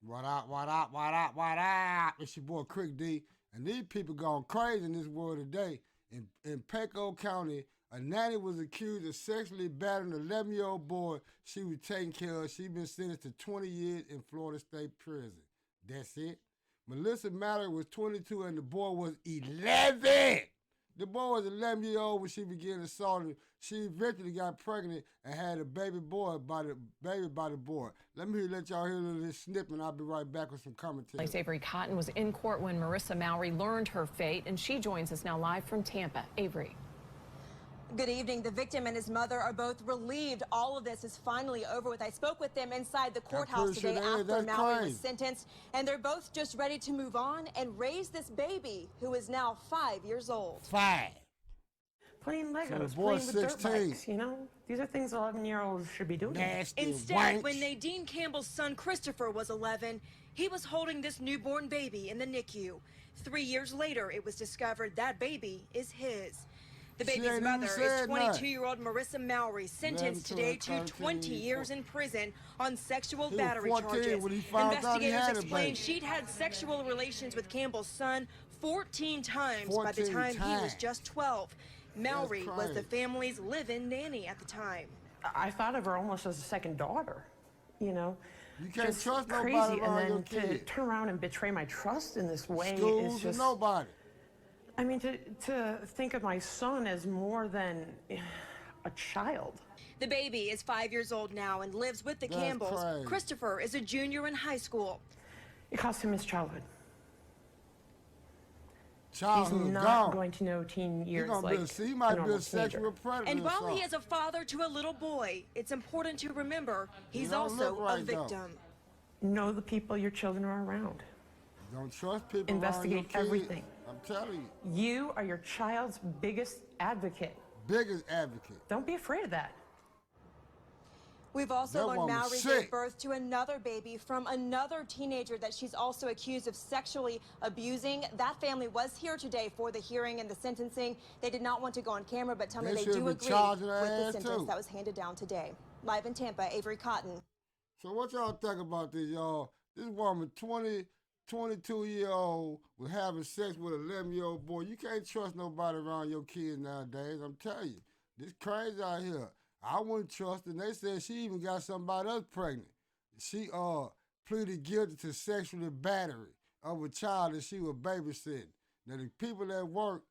What up, what up, what up, what up? It's your boy Crick D. And these people going crazy in this world today. In Pasco County, a nanny was accused of sexually battering an 11-year-old boy she was taking care of. She been sentenced to 20 years in Florida State Prison. That's it. Melissa Mallory was 22 and the boy was 11. The boy was 11 years old when she began assaulting. She eventually got pregnant and had a baby by the boy. Let y'all hear a little snippet and I'll be right back with some commentary. Avery Cotton was in court when Marissa Mallory learned her fate, and she joins us now live from Tampa. Avery. Good evening. The victim and his mother are both relieved all of this is finally over with. I spoke with them inside the courthouse today after Mallory was sentenced, and they're both just ready to move on and raise this baby who is now 5 years old. 5. Playing Legos, playing with dirt bikes, you know? These are things 11-year-olds should be doing. Nasty Instead, wench. when Nadine Campbell's son Christopher was 11, he was holding this newborn baby in the NICU. 3 years later, it was discovered that baby is his. The baby's mother is 22-year-old Marissa Mallory, sentenced today to 20 years in prison on sexual battery charges. Investigators explained she'd had sexual relations with Campbell's son 14 times by the time he was just 12. Mallory was the family's live-in nanny at the time. I thought of her almost as a second daughter, you know? You can't just trust crazy. nobody around and your then kid. to turn around and betray my trust in this way Schools is just... nobody. I mean, to think of my son as more than a child. The baby is 5 years old now and lives with the Campbells. Crazy. Christopher is a junior in high school. It cost him his childhood. Childhood He's not gone. going to know teen years like he might be a sexual predator. And while he is a father to a little boy, it's important to remember he's also a victim. Know the people your children are around. Don't trust people. Investigate everything. I'm telling you. You are your child's biggest advocate. Biggest advocate. Don't be afraid of that. We've also That learned woman Mallory sick. gave birth to another baby from another teenager that she's also accused of sexually abusing. That family was here today for the hearing and the sentencing. They did not want to go on camera, but tell me they do agree with the sentence that was handed down today. Live in Tampa, Avery Cotton. So what y'all think about this, y'all? This woman, 22-year-old, was having sex with an 11-year-old boy. You can't trust nobody around your kids nowadays. I'm telling you. This crazy out here. I wouldn't trust her. And they said she even got somebody else pregnant. She pleaded guilty to sexually battery of a child that she was babysitting. Now the people that work,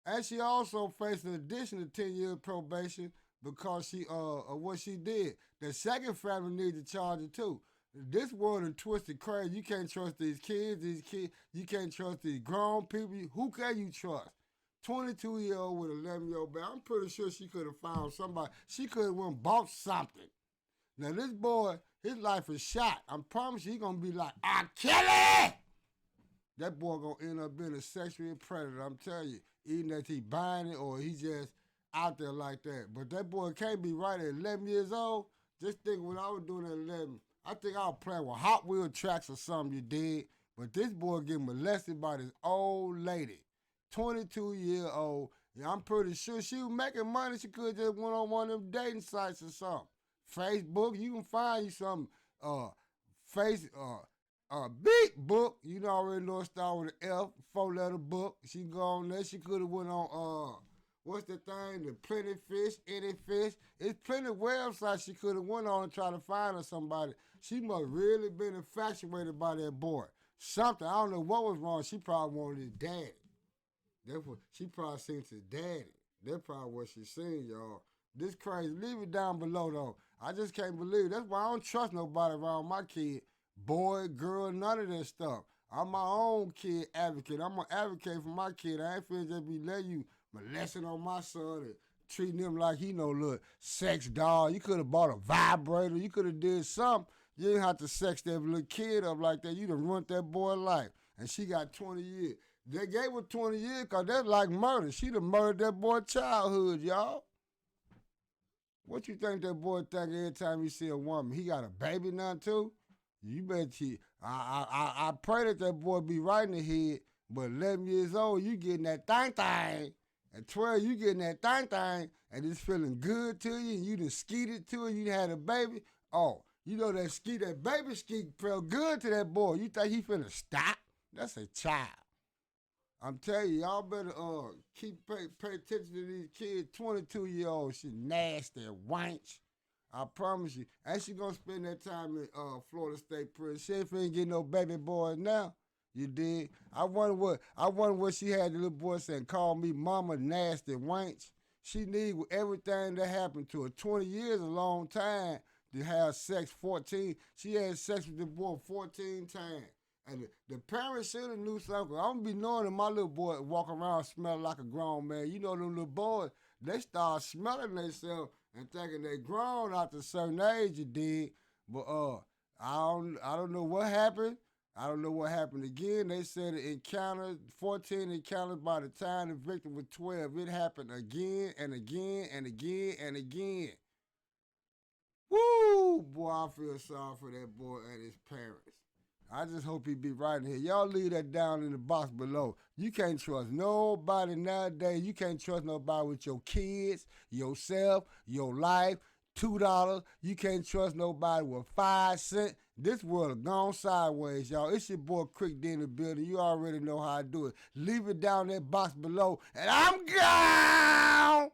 and she also faced an additional 10 years probation because of what she did. The second family needs to charge her too. This world is twisted crazy. You can't trust these kids. You can't trust these grown people. Who can you trust? 22-year-old with an 11-year-old baby. I'm pretty sure she could have found somebody. She could have went and bought something. Now this boy, his life is shot. I promise you, he's gonna be like, I kill it! That boy gonna end up being a sexual predator. I'm telling you, even that he buying it or he just out there like that. But that boy can't be right at 11 years old. Just think when I was doing at 11, I think I was playing with Hot Wheel tracks or something you did. But this boy getting molested by this old lady. 22-year-old. Yeah, I'm pretty sure she was making money. She could just went on one of them dating sites or something. Facebook, you can find you some big book. You know already know it start with an F, 4-letter book. She go on there. She could have went on what's the thing? The Plenty Fish, Any Fish. It's plenty of websites she could have went on and try to find her somebody. She must really been infatuated by that boy. Something, I don't know what was wrong. She probably wanted his daddy. Therefore, she probably seen his daddy. That's probably what she seen, y'all. This crazy. Leave it down below, though. I just can't believe it. That's why I don't trust nobody around my kid. Boy, girl, none of that stuff. I'm my own kid advocate. I'm going to advocate for my kid. I ain't finna just be letting you molesting on my son and treating him like he no little sex doll. You could have bought a vibrator. You could have did something. You didn't have to sex that little kid up like that. You done ruined that boy's life. And she got 20 years. They gave her 20 years because that's like murder. She done murdered that boy's childhood, y'all. What you think that boy think every time he see a woman? He got a baby now too? You bet you. I pray that boy be right in the head, but 11 years old, you getting that thing. At 12, you getting that thing, and it's feeling good to you, and you done skeeted to her, you had a baby. Oh, You know that baby ski felt good to that boy. You think he finna stop? That's a child. I'm telling you, y'all better pay attention to these kids. 22-year-old, she nasty wench. I promise you. And she gonna spend that time in Florida State Prison. She ain't finna get no baby boys now. You did. I wonder what she had the little boy saying, call me mama nasty wench. She need everything that happened to her. 20 years a long time to have sex 14. She had sex with the boy 14 times. And the parents should have knew something. I'm gonna be knowing that my little boy walk around smelling like a grown man. You know them little boys, they start smelling themselves and thinking they grown after a certain age, you dig. But I don't know what happened. I don't know what happened again. They said it encountered 14 encounters by the time the victim was 12. It happened again and again and again and again. Woo! Boy, I feel sorry for that boy and his parents. I just hope he be right in here. Y'all leave that down in the box below. You can't trust nobody nowadays. You can't trust nobody with your kids, yourself, your life. $2. You can't trust nobody with 5 cents. This world has gone sideways, y'all. It's your boy Crick D in the building. You already know how I do it. Leave it down in that box below, and I'm gone.